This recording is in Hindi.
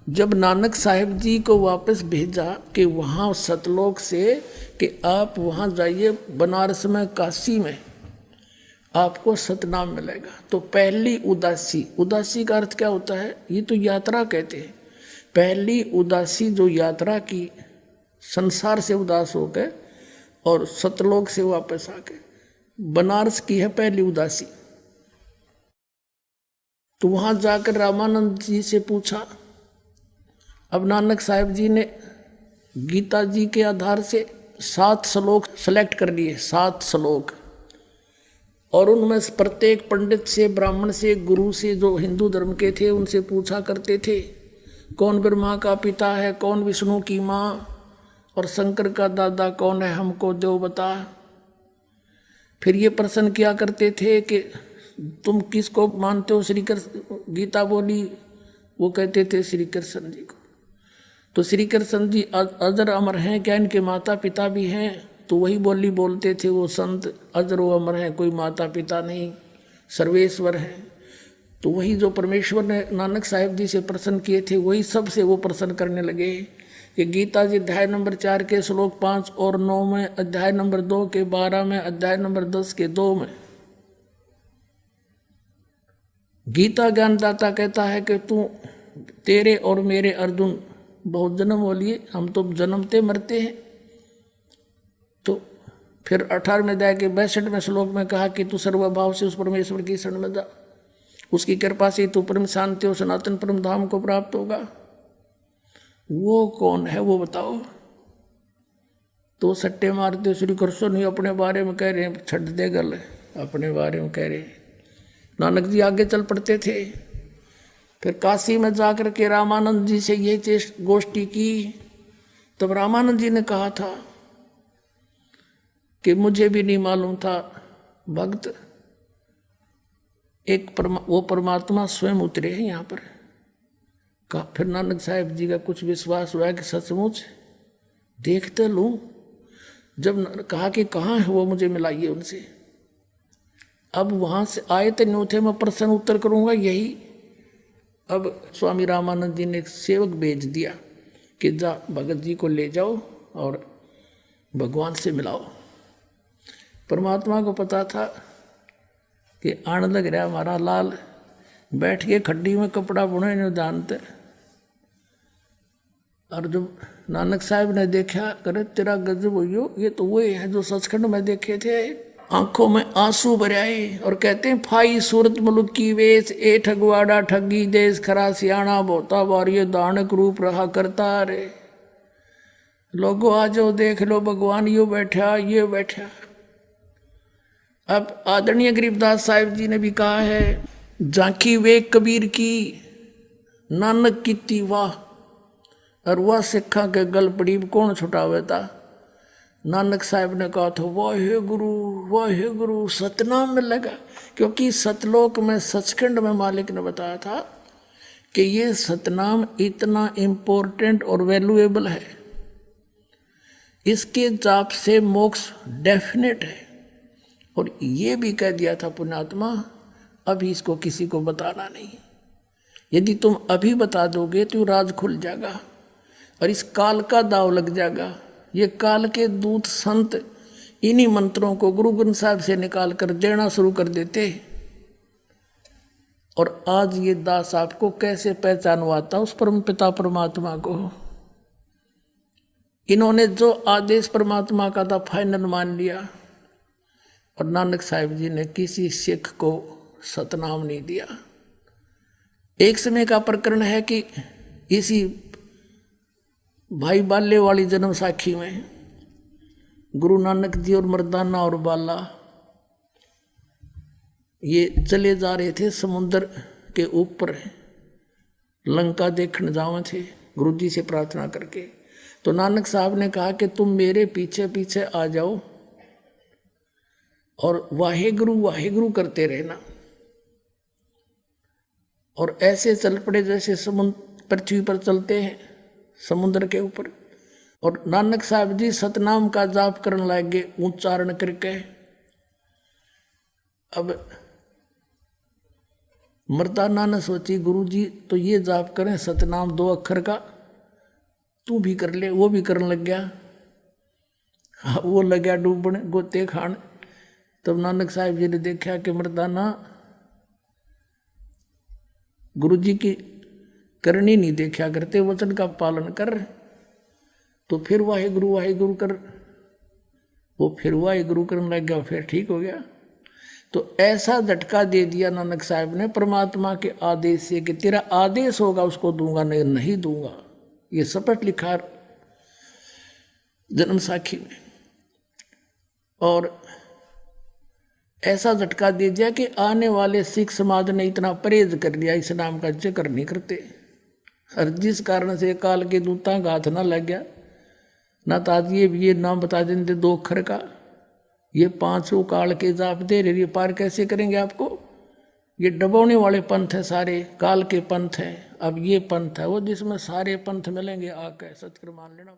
जब नानक साहिब जी को वापस भेजा कि वहाँ सतलोक से कि आप वहाँ जाइए बनारस में काशी में आपको सतनाम मिलेगा, तो पहली उदासी, उदासी का अर्थ क्या होता है, ये तो यात्रा कहते हैं। पहली उदासी जो यात्रा की संसार से उदास हो गए और सतलोक से वापस आ गए, बनारस की है पहली उदासी। तो वहाँ जाकर रामानंद जी से पूछा। अब नानक साहिब जी ने गीता जी के आधार से 7 श्लोक सेलेक्ट कर लिए, 7 श्लोक, और उनमें प्रत्येक पंडित से, ब्राह्मण से, गुरु से जो हिंदू धर्म के थे उनसे पूछा करते थे कौन ब्रह्मा का पिता है, कौन विष्णु की माँ, और शंकर का दादा कौन है, हमको दो बता। फिर ये प्रश्न किया करते थे कि तुम किसको मानते हो, श्री कृष्ण, गीता बोली, वो कहते थे श्री कृष्ण जी को। तो श्री कृष्ण जी अजर अमर हैं क्या, इनके माता पिता भी हैं? तो वही बोली बोलते थे वो संत, अजर व अमर हैं, कोई माता पिता नहीं, सर्वेश्वर हैं। तो वही जो परमेश्वर ने नानक साहिब जी से प्रश्न किए थे वही सबसे वो प्रश्न करने लगे कि गीता जी अध्याय नंबर 4 के श्लोक 5 और 9 में, अध्याय नंबर 2 के 12 में, अध्याय नंबर 10 के 2 में गीता ज्ञानदाता कहता है कि तू, तेरे और मेरे अर्जुन बहुत जन्म हो लिए, हम तो जन्मते मरते हैं। तो फिर 18वें अध्याय के 62वें श्लोक में कहा कि तू सर्वभाव से उस परमेश्वर की शरण में जा, उसकी कृपा से तू परम शांति और सनातन परम धाम को प्राप्त होगा। वो कौन है वो बताओ? तो सट्टे मारते श्री कृष्ण ही अपने बारे में कह रहे हैं, छट दे गल, अपने बारे में कह रहे हैं। नानक जी आगे चल पड़ते थे। फिर काशी में जाकर के रामानंद जी से यही गोष्ठी की। तब रामानंद जी ने कहा था कि मुझे भी नहीं मालूम था भक्त, वो परमात्मा स्वयं उतरे हैं यहाँ पर। फिर नानक साहिब जी का कुछ विश्वास हुआ कि सचमुच देखते लूँ। जब कहा कि कहाँ है वो, मुझे मिलाइए उनसे। अब वहाँ से आए थे न्यू थे, मैं प्रश्न उत्तर करूँगा यही। अब स्वामी रामानंद जी ने एक सेवक भेज दिया कि जा भगत जी को ले जाओ और भगवान से मिलाओ। परमात्मा को पता था कि आने लग रहा हमारा लाल, बैठ के खड्डी में कपड़ा बुने नहीं जानते। और जब नानक साहब ने देखा, करे तेरा गजब हो, ये तो वही है जो सचखंड में देखे थे। आंखों में आंसू भराए और कहते हैं, फाई सूरत मुल्क की वेश, ए ठगवाड़ा ठगी देश, खरा सियाणा बोता वारिय दानक रूप रहा करता रे। लोगों आ जाओ देख लो भगवान, यो बैठा ये बैठा। अब आदरणीय गरीबदास साहिब जी ने भी कहा है, झांकी वेग कबीर की नानक की वाह, और वह सिखा के गल पड़ी कौन छुटावे था। नानक साहब ने कहा था वाहे गुरु सतनाम में लगा, क्योंकि सतलोक में सचखंड में मालिक ने बताया था कि ये सतनाम इतना इम्पोर्टेंट और वैल्यूएबल है, इसके जाप से मोक्ष डेफिनेट है। और ये भी कह दिया था पुण्यात्मा, अभी इसको किसी को बताना नहीं, यदि तुम अभी बता दोगे तो राज खुल जाएगा और इस काल का दाव लग जाएगा। ये काल के दूत संत इन्हीं मंत्रों को गुरु ग्रंथ साहब से निकाल कर देना शुरू कर देते। और आज ये दास आपको कैसे पहचानवाता उस परम पिता परमात्मा को। इन्होंने जो आदेश परमात्मा का था फाइनल मान लिया, और नानक साहिब जी ने किसी सिख को सतनाम नहीं दिया। एक समय का प्रकरण है कि इसी भाई बाले वाली जन्म साखी में गुरु नानक जी और मर्दाना और बाला ये चले जा रहे थे समुद्र के ऊपर, लंका देखने जावे थे गुरु जी से प्रार्थना करके। तो नानक साहब ने कहा कि तुम मेरे पीछे पीछे आ जाओ और वाहेगुरु करते रहना। और ऐसे चल पड़े जैसे समुद्र पृथ्वी पर चलते हैं समुद्र के ऊपर। और नानक साहब जी सतनाम का जाप करने लगे उच्चारण करके। अब मर्दाना ने सोची गुरु जी तो ये जाप करें सतनाम 2 अक्षर का, तू भी कर ले। वो भी करने लग गया। वो लग गया डूबने गोते खान। तब नानक साहब जी ने देखा कि मर्दाना गुरु जी की करनी नहीं देखा करते, वचन का पालन कर। तो फिर वाहे गुरु कर, वो फिर वाहे गुरु करने लग गया, फिर ठीक हो गया। तो ऐसा झटका दे दिया नानक साहब ने परमात्मा के आदेश से कि तेरा आदेश होगा उसको दूंगा, नहीं दूंगा। ये शपथ लिखा जन्म साखी में। और ऐसा झटका दे दिया कि आने वाले सिख समाज ने इतना परहेज कर लिया, इस नाम का जिक्र नहीं करते। और जिस कारण से काल के दूता का हाथ ना लग गया, ना तो आज ये नाम बता देते 2 अक्षर का, ये 5 काल के जाप दे रहे, पार कैसे करेंगे आपको? ये डबोने वाले पंथ है, सारे काल के पंथ हैं। अब ये पंथ है वो जिसमें सारे पंथ मिलेंगे आके, सत्कर मान लेना।